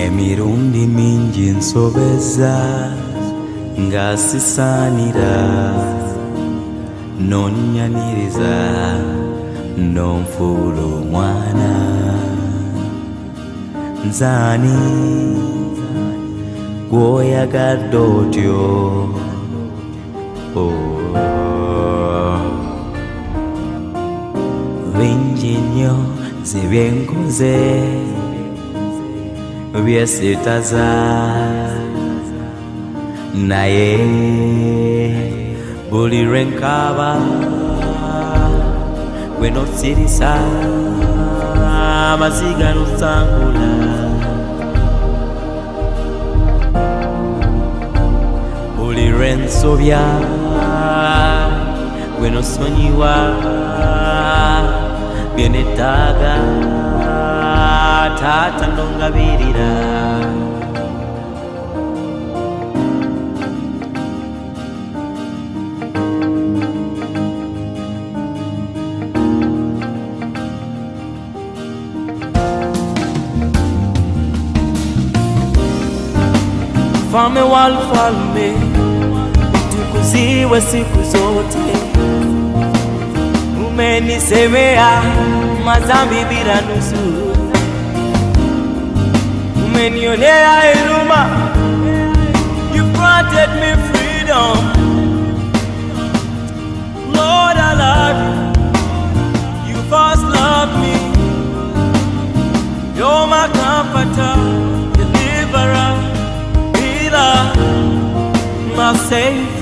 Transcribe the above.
emirundi mingi nsobeza nga sisaanira nonnyaniriza nonfuula omwana nzaani gw'oyagadde otyo bingi nnyo zebyenkoze byesitaza naye buli lwenkaaba gwe nosirisa amaziga nosangula buli lwensobya gwe nosonyiwa byenetaaga taata nongabirira Mfalme wa wafalme, tukuziwe siku zote. Umenisemea madhambi bila nusu, umenionea huruma. You granted me freedom. Lord, I love you. You first loved me. You're my comforter, deliverer, my Savior.